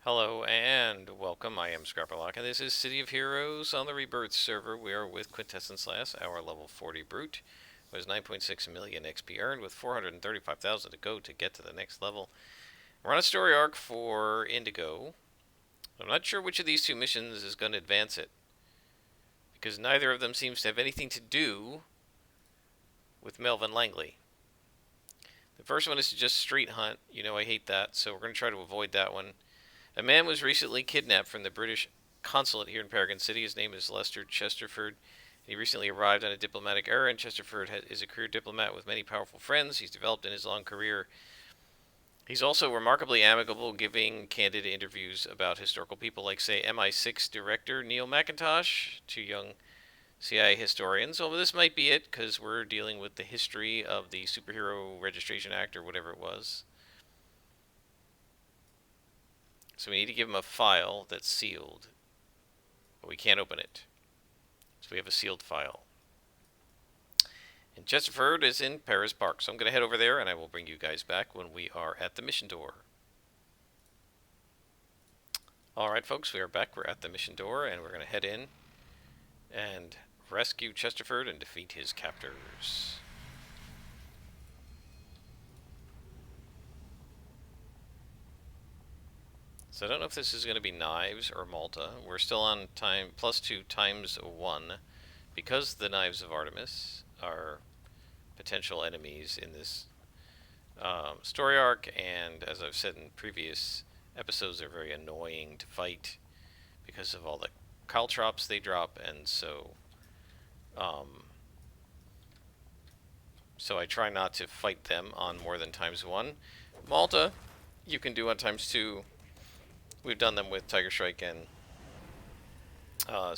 Hello and welcome. I am Scrapperlock, and this is City of Heroes on the Rebirth server. We are with Quintessence last, our level 40 brute. It was 9.6 million XP earned with 435,000 to go to get to the next level. We're on a story arc for Indigo. I'm not sure which of these two missions is going to advance it, because neither of them seems to have anything to do with Melvin Langley. The first one is to just street hunt. You know I hate that, so we're going to try to avoid that one. A man was recently kidnapped from the British consulate here in Paragon City. His name is Lester Chesterford. He recently arrived on a diplomatic errand, and Chesterford is a career diplomat with many powerful friends he's developed in his long career. He's also remarkably amicable, giving candid interviews about historical people like, say, MI6 director Neil McIntosh to young CIA historians. Although this might be it, because we're dealing with the history of the Superhero Registration Act, or whatever it was. So we need to give him a file that's sealed, but we can't open it. So we have a sealed file. And Chesterford is in Paris Park, so I'm going to head over there, and I will bring you guys back when we are at the mission door. Alright folks, we are back. We're at the mission door, and we're going to head in and rescue Chesterford and defeat his captors. So I don't know if this is going to be Knives or Malta. We're still on time +2 times 1 because the Knives of Artemis are potential enemies in this story arc, and as I've said in previous episodes, they're very annoying to fight because of all the caltrops they drop, and so I try not to fight them on more than times 1. Malta, you can do on times 2. We've done them with Tiger Strike and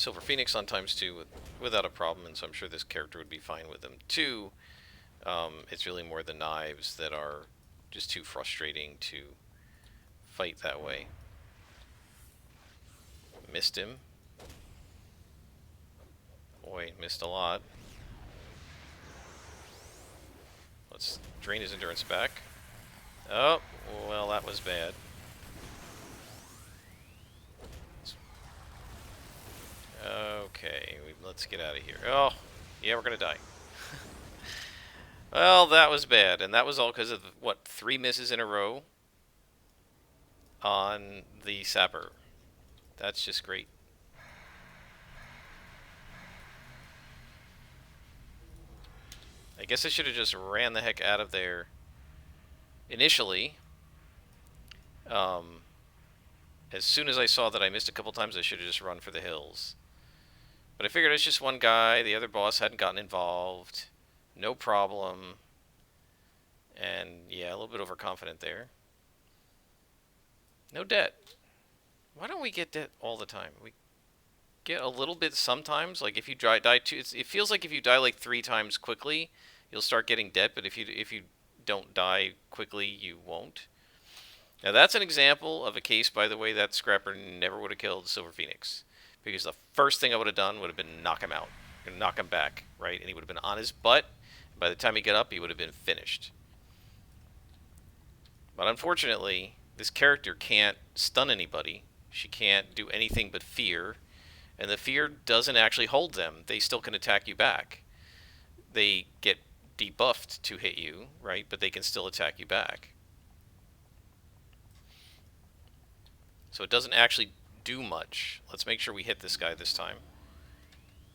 Silver Phoenix on times 2 without a problem, and so I'm sure this character would be fine with them too. It's really more the Knives that are just too frustrating to fight that way. Missed him. Boy, missed a lot. Let's drain his endurance back. Oh, well, that was bad. Okay, let's get out of here. Oh, yeah, we're gonna die. Well, that was bad, and that was all because of, what, 3 misses in a row on the Sapper. That's just great. I guess I should have just ran the heck out of there initially. As soon as I saw that I missed a couple times, I should have just run for the hills. But I figured it's just one guy, the other boss hadn't gotten involved. No problem. And yeah, a little bit overconfident there. No debt. Why don't we get debt all the time? We get a little bit sometimes. Like if you die two, it feels like if you die like 3 times quickly, you'll start getting debt. But if you don't die quickly, you won't. Now that's an example of a case, by the way, that Scrapper never would have killed Silver Phoenix, because the first thing I would have done would have been knock him out, and knock him back, right? And he would have been on his butt. By the time he got up, he would have been finished. But unfortunately, this character can't stun anybody. She can't do anything but fear, and the fear doesn't actually hold them. They still can attack you back. They get debuffed to hit you, right? But they can still attack you back. So it doesn't actually do much. Let's make sure we hit this guy this time.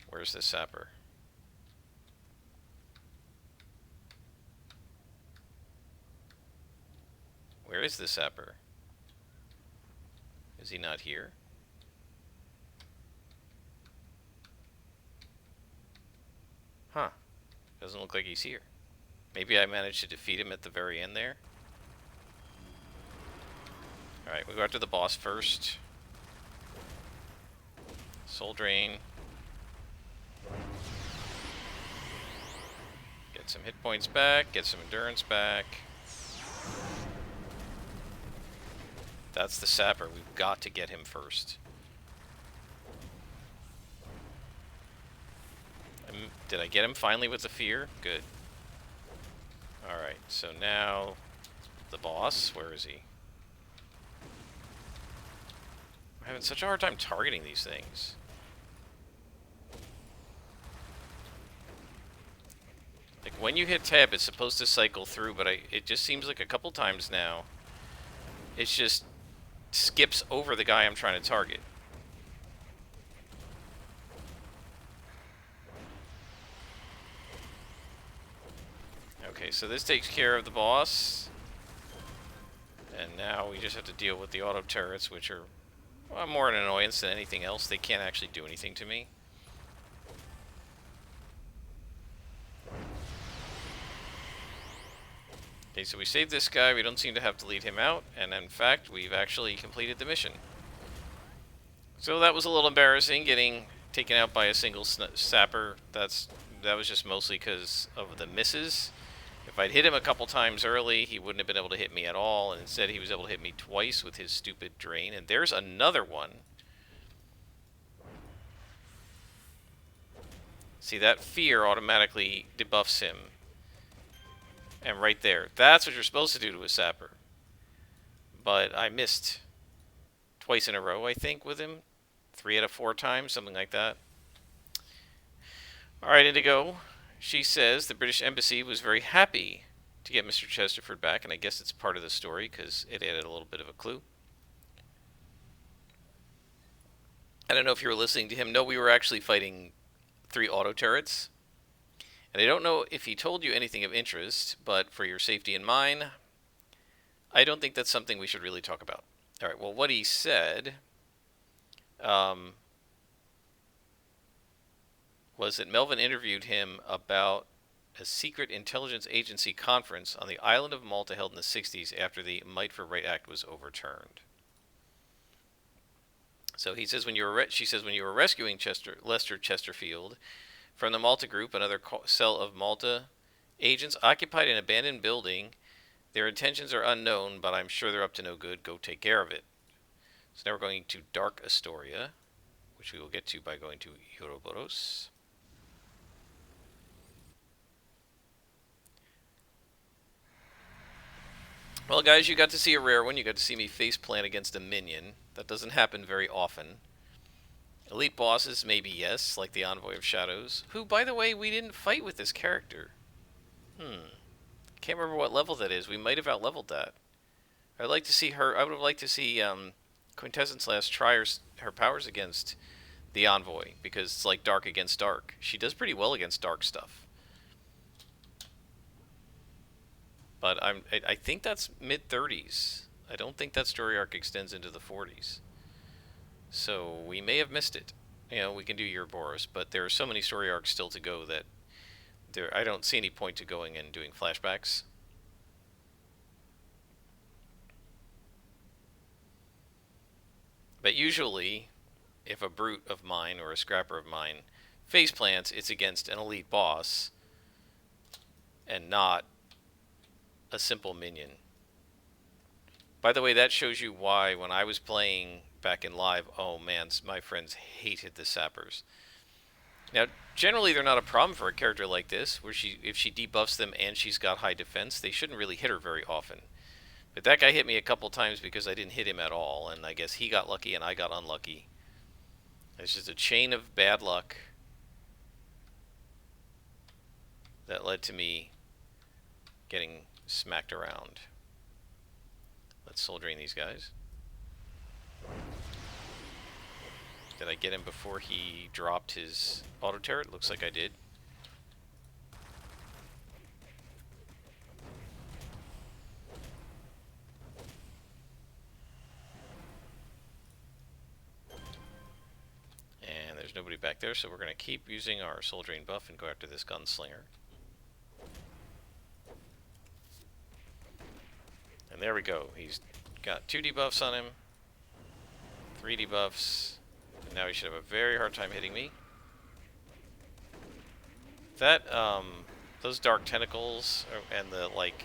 Where's this Sapper? Where is this Sapper? Is he not here? Huh. Doesn't look like he's here. Maybe I managed to defeat him at the very end there. Alright, we'll go after the boss first. Soul Drain. Get some hit points back, get some endurance back. That's the Sapper. We've got to get him first. Did I get him finally with the fear? Good. Alright, so now the boss. Where is he? I'm having such a hard time targeting these things. Like, when you hit tab, it's supposed to cycle through, but it just seems like a couple times now, it's just skips over the guy I'm trying to target. Okay, so this takes care of the boss. And now we just have to deal with the auto turrets, which are, well, more an annoyance than anything else. They can't actually do anything to me. Okay, so we saved this guy. We don't seem to have to lead him out. And in fact, we've actually completed the mission. So that was a little embarrassing, getting taken out by a single sapper. That was just mostly because of the misses. If I'd hit him a couple times early, he wouldn't have been able to hit me at all, and instead he was able to hit me twice with his stupid drain. And there's another one. See, that fear automatically debuffs him. And right there, that's what you're supposed to do to a sapper. But I missed twice in a row, I think, with him. 3 out of 4 times, something like that. Alright, Indigo. She says the British Embassy was very happy to get Mr. Chesterford back, and I guess it's part of the story because it added a little bit of a clue. I don't know if you were listening to him. No, we were actually fighting 3 auto turrets. And I don't know if he told you anything of interest, but for your safety and mine, I don't think that's something we should really talk about. Alright, well, what he said was that Melvin interviewed him about a secret intelligence agency conference on the island of Malta held in the 60s after the Might for Right Act was overturned. So he says she says when you were rescuing Lester Chesterfield from the Malta group, another cell of Malta agents occupied an abandoned building. Their intentions are unknown, but I'm sure they're up to no good. Go take care of it. So now we're going to Dark Astoria, which we will get to by going to Ouroboros. Well, guys, you got to see a rare one. You got to see me face plant against a minion. That doesn't happen very often. Elite bosses, maybe yes, like the Envoy of Shadows, who, by the way, we didn't fight with this character. Can't remember what level that is. We might have outleveled that. I'd like to see her. I would have liked to see Quintessence last try her powers against the Envoy, because it's like dark against dark. She does pretty well against dark stuff. But I think that's mid-30s. I don't think that story arc extends into the 40s. So we may have missed it. You know, we can do Ouroboros, but there are so many story arcs still to go that I don't see any point to going and doing flashbacks. But usually, if a brute of mine or a scrapper of mine face plants, it's against an elite boss and not a simple minion. By the way, that shows you why when I was playing back in live, oh man, my friends hated the sappers. Now, generally they're not a problem for a character like this, where if she debuffs them and she's got high defense, they shouldn't really hit her very often. But that guy hit me a couple times because I didn't hit him at all, and I guess he got lucky and I got unlucky. It's just a chain of bad luck that led to me getting smacked around. Let's soul drain these guys. Did I get him before he dropped his auto turret? Looks like I did. And there's nobody back there, so we're going to keep using our soul drain buff and go after this gunslinger. And there we go. He's got 2 debuffs on him, 3 debuffs, and now he should have a very hard time hitting me. That, those dark tentacles and the, like,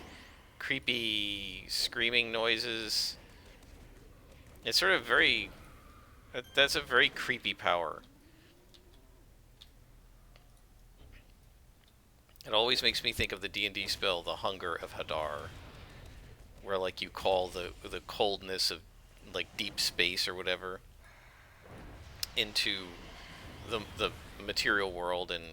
creepy screaming noises, it's sort of very, that's a very creepy power. It always makes me think of the D&D spell, the Hunger of Hadar, where like you call the coldness of like deep space or whatever. into the material world, and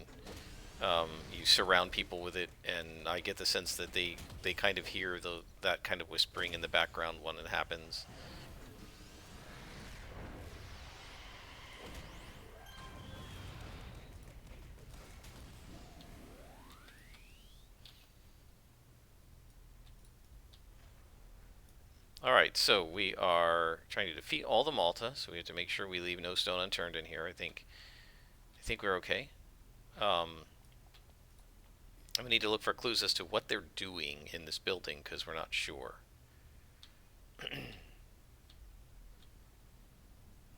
you surround people with it, and I get the sense that they kind of hear that kind of whispering in the background when it happens. Alright, so we are trying to defeat all the Malta, so we have to make sure we leave no stone unturned in here. I think we're okay. I'm gonna need to look for clues as to what they're doing in this building, because we're not sure.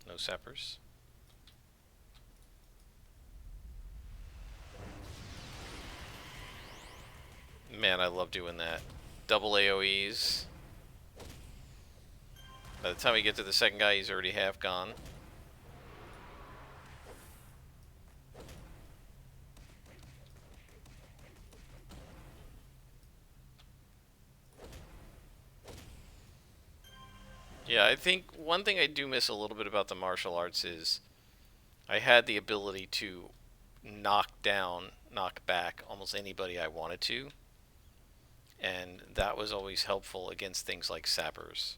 No sappers. Man, I love doing that. Double AoEs. By the time we get to the second guy, he's already half gone. Yeah, I think one thing I do miss a little bit about the martial arts is I had the ability to knock down, knock back almost anybody I wanted to, and that was always helpful against things like sappers.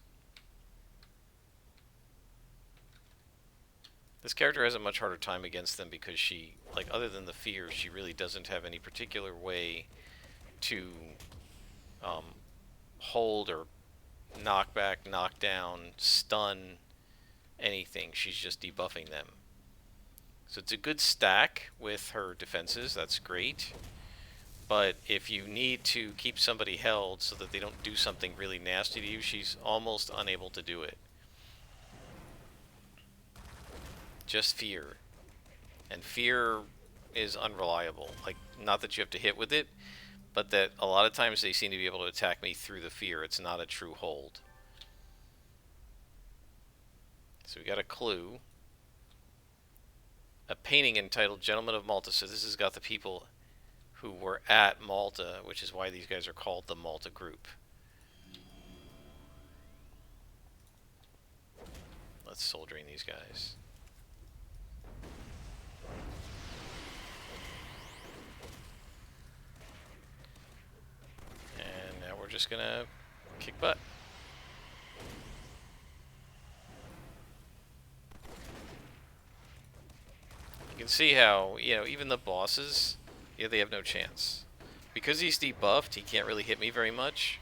This character has a much harder time against them because she, like, other than the fear, she really doesn't have any particular way to um, hold or knock back, knock down, stun anything. She's just debuffing them. So it's a good stack with her defenses. That's great. But if you need to keep somebody held so that they don't do something really nasty to you, she's almost unable to do it. Just fear. And fear is unreliable. Like, not that you have to hit with it, but that a lot of times they seem to be able to attack me through the fear. It's not a true hold. So we got a clue. A painting entitled Gentlemen of Malta. So this has got the people who were at Malta, which is why these guys are called the Malta Group. Let's soul drain these guys. And now we're just gonna kick butt. You can see how, even the bosses, yeah, they have no chance. Because he's debuffed, he can't really hit me very much.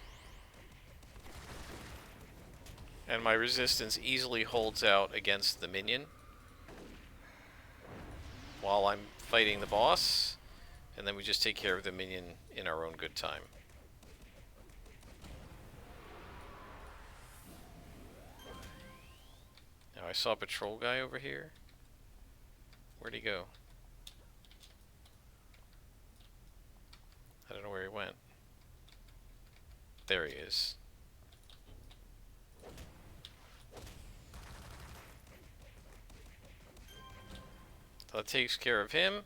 And my resistance easily holds out against the minion while I'm fighting the boss. And then we just take care of the minion in our own good time. Now I saw a patrol guy over here. Where'd he go? I don't know where he went. There he is. So that takes care of him.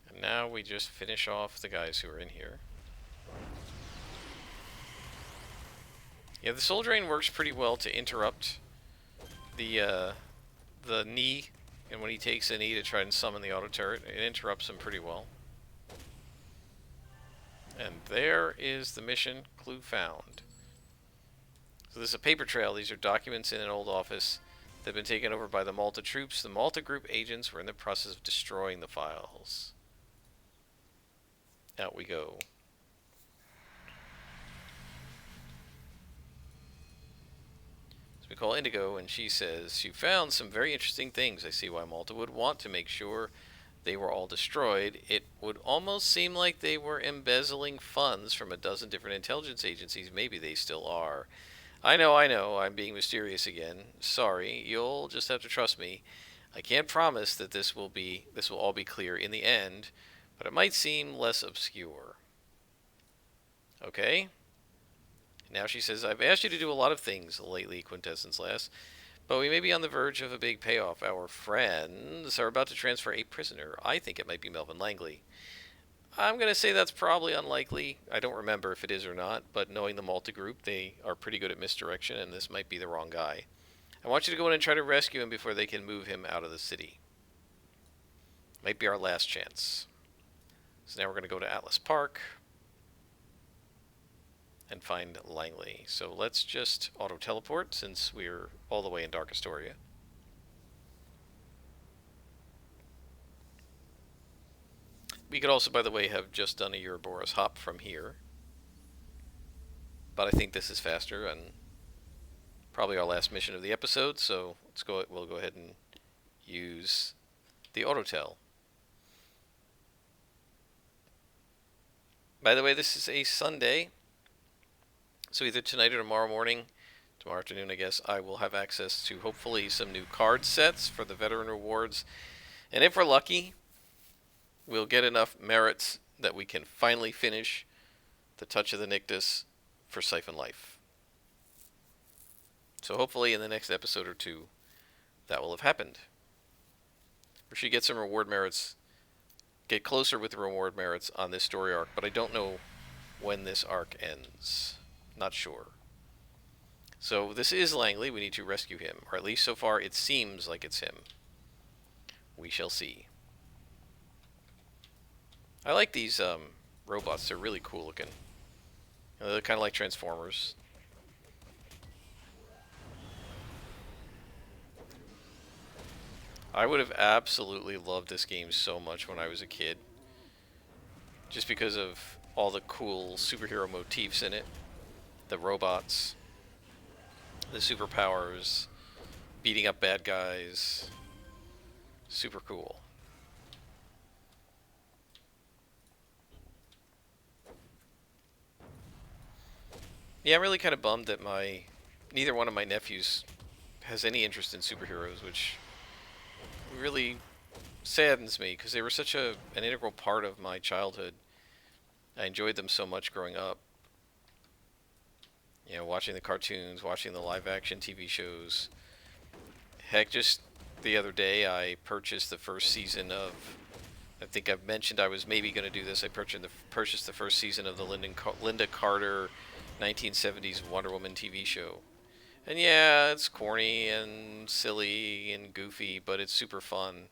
And now we just finish off the guys who are in here. Yeah, the soul drain works pretty well to interrupt the knee, and when he takes a knee to try and summon the auto turret, it interrupts him pretty well. And there is the mission clue found. So this is a paper trail. These are documents in an old office that have been taken over by the Malta troops. The Malta group agents were in the process of destroying the files. Out we go. So we call Indigo, and she says, "You found some very interesting things. I see why Malta would want to make sure they were all destroyed. It would almost seem like they were embezzling funds from a dozen different intelligence agencies. Maybe they still are. I know, I'm being mysterious again. Sorry, you'll just have to trust me. I can't promise that this will all be clear in the end, but it might seem less obscure." Okay? Now she says, "I've asked you to do a lot of things lately, Quintessence Lass, but we may be on the verge of a big payoff. Our friends are about to transfer a prisoner. I think it might be Melvin Langley. I'm going to say that's probably unlikely. I don't remember if it is or not, but knowing the Malta group, they are pretty good at misdirection, and this might be the wrong guy. I want you to go in and try to rescue him before they can move him out of the city. Might be our last chance. So now we're going to go to Atlas Park and find Langley. So let's just auto-teleport since we're all the way in Dark Astoria. We could also, by the way, have just done a Ouroboros hop from here. But I think this is faster and probably our last mission of the episode, so we'll go ahead and use the autotel. By the way, this is a Sunday, so either tonight or tomorrow morning, tomorrow afternoon I guess, I will have access to hopefully some new card sets for the veteran rewards. And if we're lucky, we'll get enough merits that we can finally finish the Touch of the Nyctus for Siphon Life. So hopefully in the next episode or two, that will have happened. We should get some reward merits, get closer with the reward merits on this story arc, but I don't know when this arc ends. Not sure. So this is Langley. We need to rescue him, or at least so far it seems like it's him. We shall see. I like these robots. They're really cool looking. They're kind of like Transformers. I would have absolutely loved this game so much when I was a kid. Just because of all the cool superhero motifs in it. The robots. The superpowers. Beating up bad guys. Super cool. Yeah, I'm really kind of bummed that neither one of my nephews has any interest in superheroes, which really saddens me because they were such an integral part of my childhood. I enjoyed them so much growing up. You know, watching the cartoons, watching the live-action TV shows. Heck, just the other day I purchased the first season of... I think I've mentioned I was maybe going to do this. I purchased the first season of the Linda Carter 1970s Wonder Woman TV show. And yeah, it's corny and silly and goofy, but it's super fun.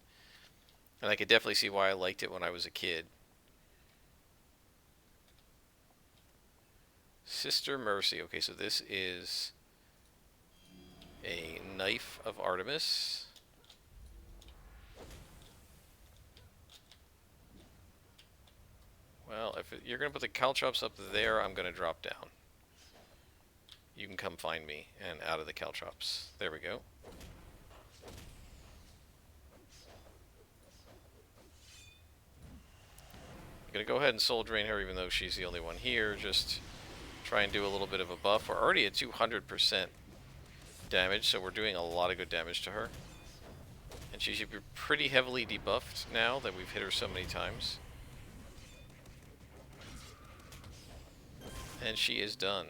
And I could definitely see why I liked it when I was a kid. Sister Mercy. Okay, so this is a Knife of Artemis. Well, if you're going to put the caltrops up there, I'm going to drop down. You can come find me and out of the caltrops. There we go. I'm going to go ahead and soul drain her even though she's the only one here. Just try and do a little bit of a buff. We're already at 200% damage, so we're doing a lot of good damage to her. And she should be pretty heavily debuffed now that we've hit her so many times. And she is done.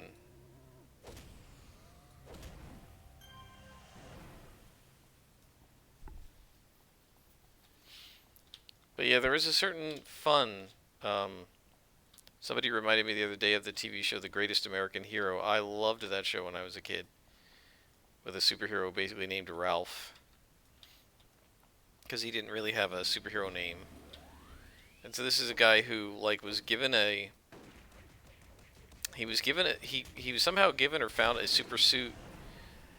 But yeah, there is a certain fun. Somebody reminded me the other day of the TV show The Greatest American Hero. I loved that show when I was a kid. With a superhero basically named Ralph. Because he didn't really have a superhero name. And so this is a guy who, like, was given a... He was somehow given or found a super suit,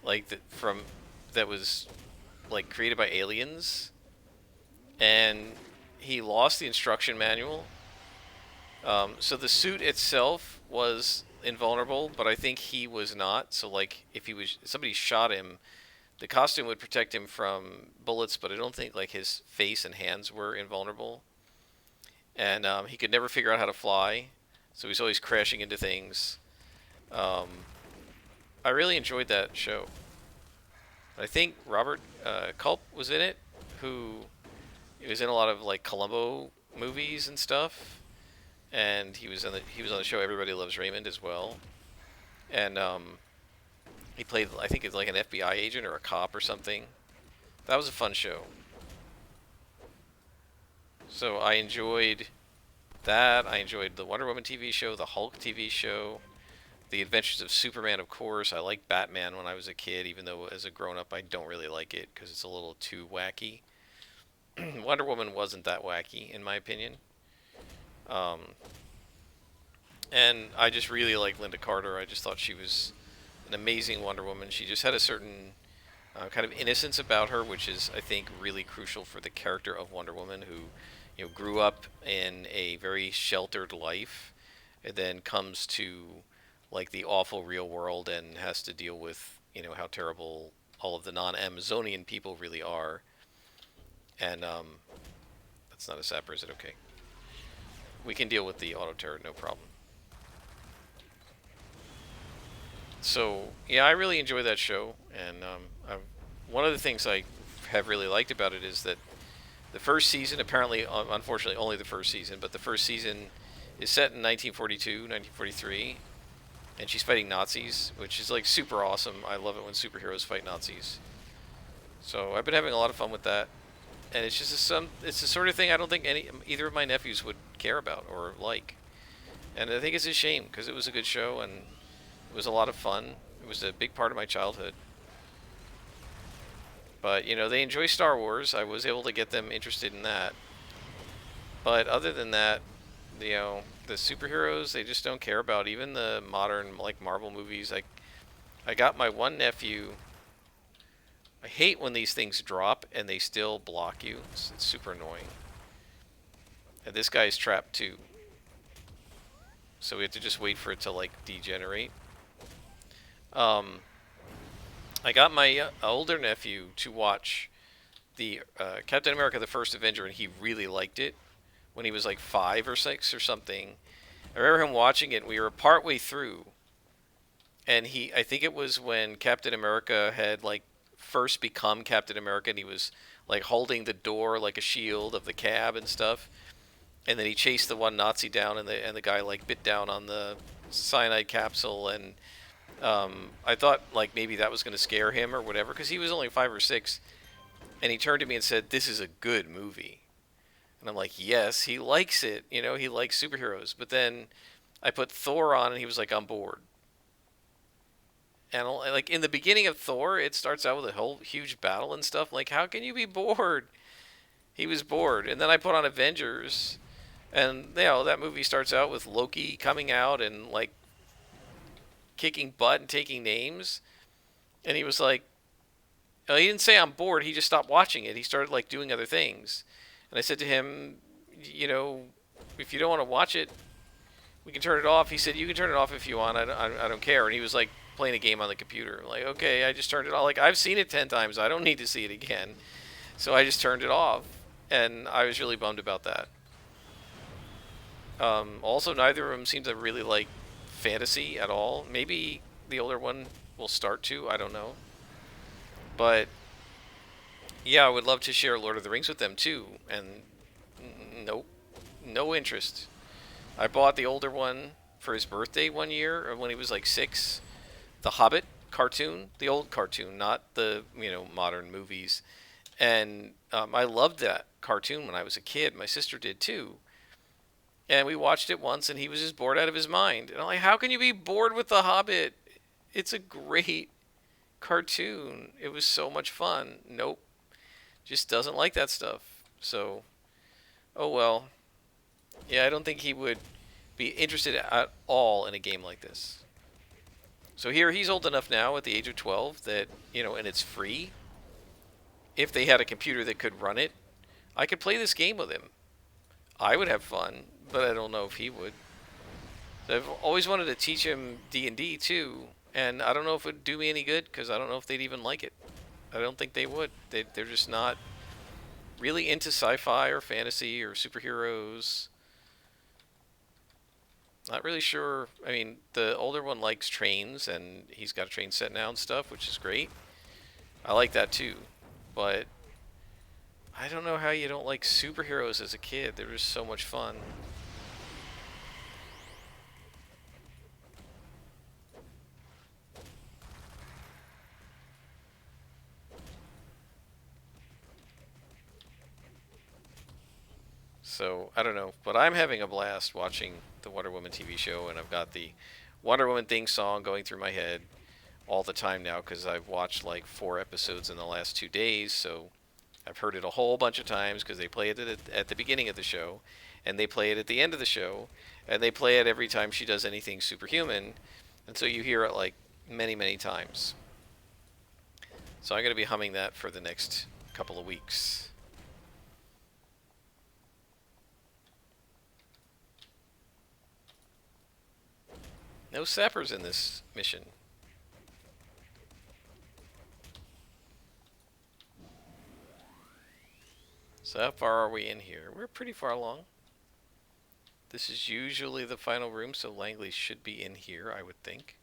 like, that was, like, created by aliens. And he lost the instruction manual. So the suit itself was invulnerable, but I think he was not. So, like, if somebody shot him, the costume would protect him from bullets, but I don't think, like, his face and hands were invulnerable. And he could never figure out how to fly, so he's always crashing into things. I really enjoyed that show. I think Robert Culp was in it, who was in a lot of, like, Columbo movies and stuff. And he was on the show Everybody Loves Raymond as well. And he played, I think it's like an FBI agent or a cop or something. That was a fun show. So I enjoyed That, I enjoyed the Wonder Woman TV show, the Hulk TV show, The Adventures of Superman, of course. I liked Batman when I was a kid, even though as a grown up I don't really like it because it's a little too wacky. Wonder Woman wasn't that wacky, in my opinion. Um, and I just really like Linda Carter. I just thought she was an amazing Wonder Woman. She just had a certain kind of innocence about her, which is, I think, really crucial for the character of Wonder Woman, who, grew up in a very sheltered life, and then comes to like the awful real world and has to deal with, how terrible all of the non-Amazonian people really are. And that's not a sapper, is it? Okay. We can deal with the auto turret, no problem. So yeah, I really enjoy that show, and one of the things I have really liked about it is that the first season, apparently, unfortunately, only the first season, but the first season is set in 1942, 1943, and she's fighting Nazis, which is like super awesome. I love it when superheroes fight Nazis. So I've been having a lot of fun with that, and it's just it's the sort of thing I don't think either of my nephews would care about or like, and I think it's a shame because it was a good show and it was a lot of fun. It was a big part of my childhood. But, they enjoy Star Wars. I was able to get them interested in that. But other than that, the superheroes, they just don't care about even the modern, like, Marvel movies. I got my one nephew. I hate when these things drop and they still block you. It's super annoying. And this guy's trapped too. So we have to just wait for it to, like, degenerate. I got my older nephew to watch the Captain America: The First Avenger, and he really liked it when he was like 5 or 6 or something. I remember him watching it. And we were partway through, and I think it was when Captain America had like first become Captain America, and he was like holding the door like a shield of the cab and stuff. And then he chased the one Nazi down, and the guy like bit down on the cyanide capsule, and I thought like maybe that was going to scare him or whatever because he was only 5 or 6, and he turned to me and said, "This is a good movie," and I'm like, "Yes, he likes it. He likes superheroes." But then I put Thor on, and he was like, "I'm bored." And like in the beginning of Thor, it starts out with a whole huge battle and stuff. Like, how can you be bored? He was bored, and then I put on Avengers, and that movie starts out with Loki coming out and like kicking butt and taking names, and he was like, he didn't say I'm bored, he just stopped watching it. He started like doing other things, and I said to him, if you don't want to watch it, we can turn it off. He said, you can turn it off if you want, I don't care. And he was like playing a game on the computer. I'm like, okay, I just turned it off. Like, I've seen it 10 times, I don't need to see it again. So I just turned it off, and I was really bummed about that. Also, neither of them seem to really like fantasy at all. Maybe the older one will start to, I don't know. But yeah, I would love to share Lord of the Rings with them too, and nope, no interest. I bought the older one for his birthday one year, or when he was like 6, the Hobbit cartoon, the old cartoon, not the modern movies, and I loved that cartoon when I was a kid. My sister did too. And we watched it once, and he was just bored out of his mind. And I'm like, how can you be bored with The Hobbit? It's a great cartoon. It was so much fun. Nope. Just doesn't like that stuff. So, oh well. Yeah, I don't think he would be interested at all in a game like this. So here, he's old enough now at the age of 12 that, and it's free. If they had a computer that could run it, I could play this game with him. I would have fun, but I don't know if he would. So I've always wanted to teach him D&D too, and I don't know if it would do me any good because I don't know if they'd even like it. I don't think they would. They're just not really into sci-fi or fantasy or superheroes. Not really sure. I mean, the older one likes trains, and he's got a train set now and stuff, which is great. I like that too, but I don't know how you don't like superheroes as a kid. They're just so much fun. So I don't know, but I'm having a blast watching the Wonder Woman TV show, and I've got the Wonder Woman theme song going through my head all the time now because I've watched like 4 episodes in the last 2 days. So I've heard it a whole bunch of times because they play it at the beginning of the show, and they play it at the end of the show, and they play it every time she does anything superhuman, and so you hear it like many, many times. So I'm going to be humming that for the next couple of weeks. No sappers in this mission. So how far are we in here? We're pretty far along. This is usually the final room, so Langley should be in here, I would think.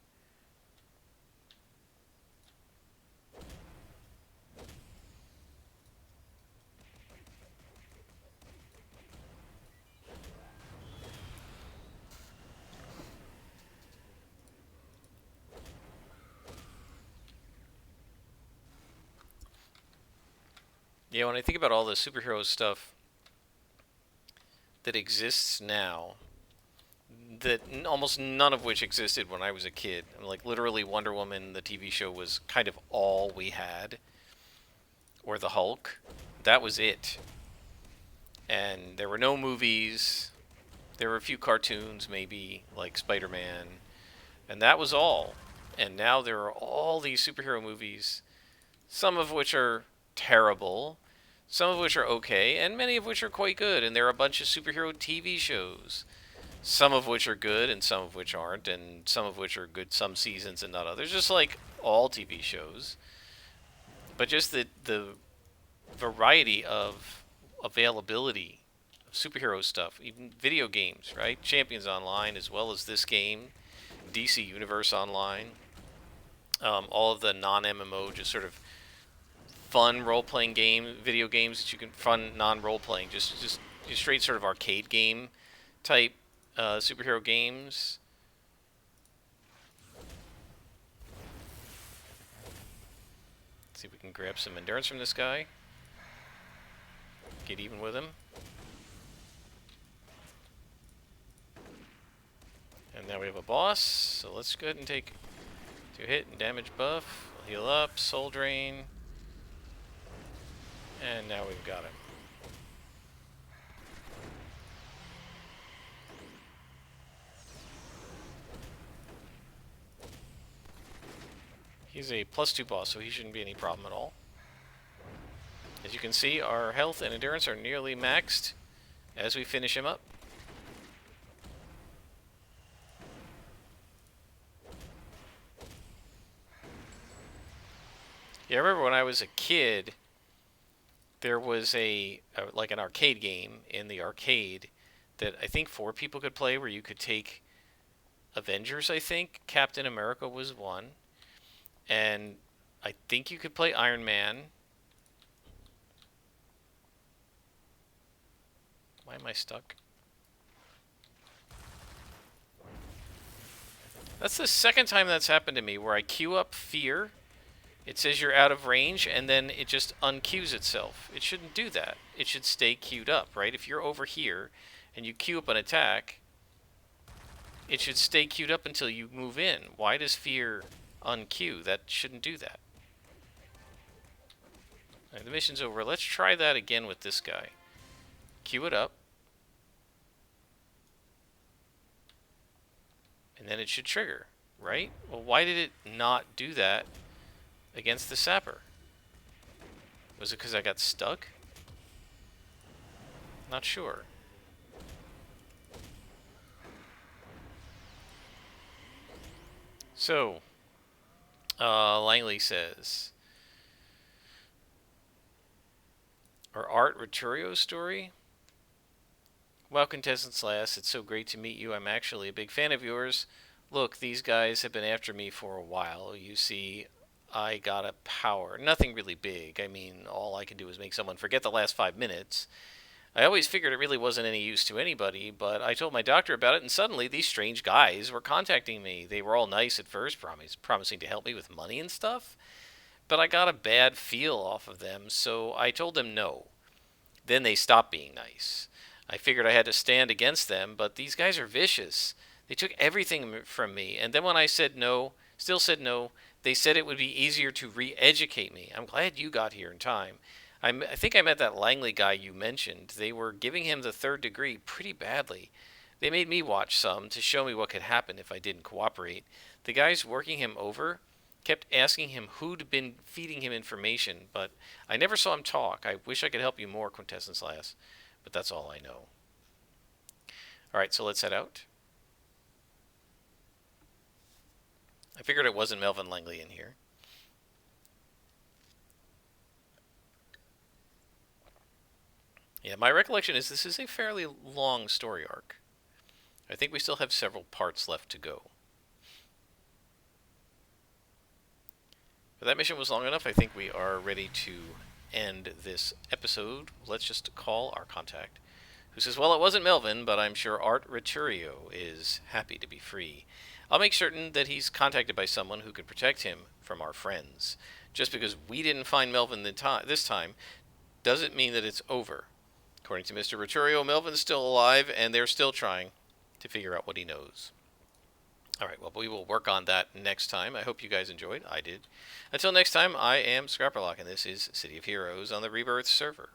Yeah, when I think about all the superhero stuff that exists now, that almost none of which existed when I was a kid. Like literally Wonder Woman, the TV show, was kind of all we had, or the Hulk. That was it. And there were no movies. There were a few cartoons, maybe like Spider-Man, and that was all. And now there are all these superhero movies, some of which are terrible, some of which are okay, and many of which are quite good. And there are a bunch of superhero TV shows, some of which are good and some of which aren't, and some of which are good some seasons and not others, just like all TV shows. But just the variety of availability of superhero stuff, even video games, right? Champions Online, as well as this game, DC Universe Online, all of the non-MMO, just sort of fun role-playing video games that you can, fun non-role-playing, just straight sort of arcade game type superhero games. Let's see if we can grab some endurance from this guy. Get even with him. And now we have a boss, so let's go ahead and take 2 hit and damage buff. We'll heal up, soul drain. And now we've got him. He's a +2 boss, so he shouldn't be any problem at all. As you can see, our health and endurance are nearly maxed as we finish him up. Yeah, I remember when I was a kid, there was like an arcade game in the arcade that I think 4 people could play, where you could take Avengers, I think. Captain America was one. And I think you could play Iron Man. Why am I stuck? That's the second time that's happened to me, where I queue up Fear. It says you're out of range, and then it just unqueues itself. It shouldn't do that. It should stay queued up, right? If you're over here and you queue up an attack, it should stay queued up until you move in. Why does Fear unqueue? That shouldn't do that. Right, the mission's over. Let's try that again with this guy. Queue it up. And then it should trigger, right? Well, why did it not do that against the sapper? Was it because I got stuck? Not sure. So, Langley says, our Art Riturio story? Well, Quintessence Last, it's so great to meet you. I'm actually a big fan of yours. Look, these guys have been after me for a while. You see, I got a power. Nothing really big. I mean, all I can do is make someone forget the last 5 minutes. I always figured it really wasn't any use to anybody, but I told my doctor about it, and suddenly these strange guys were contacting me. They were all nice at first, promising to help me with money and stuff, but I got a bad feel off of them, so I told them no. Then they stopped being nice. I figured I had to stand against them, but these guys are vicious. They took everything from me, and then when I said no, still said no, they said it would be easier to re-educate me. I'm glad you got here in time. I think I met that Langley guy you mentioned. They were giving him the third degree pretty badly. They made me watch some to show me what could happen if I didn't cooperate. The guys working him over kept asking him who'd been feeding him information, but I never saw him talk. I wish I could help you more, Quintessence Lass, but that's all I know. Alright, so let's head out. I figured it wasn't Melvin Langley in here. Yeah, my recollection is this is a fairly long story arc. I think we still have several parts left to go. But that mission was long enough. I think we are ready to end this episode. Let's just call our contact, who says, well, it wasn't Melvin, but I'm sure Art Riturio is happy to be free. I'll make certain that he's contacted by someone who can protect him from our friends. Just because we didn't find Melvin this time doesn't mean that it's over. According to Mr. Riturio, Melvin's still alive, and they're still trying to figure out what he knows. Alright, well, we will work on that next time. I hope you guys enjoyed. I did. Until next time, I am Scrapperlock, and this is City of Heroes on the Rebirth server.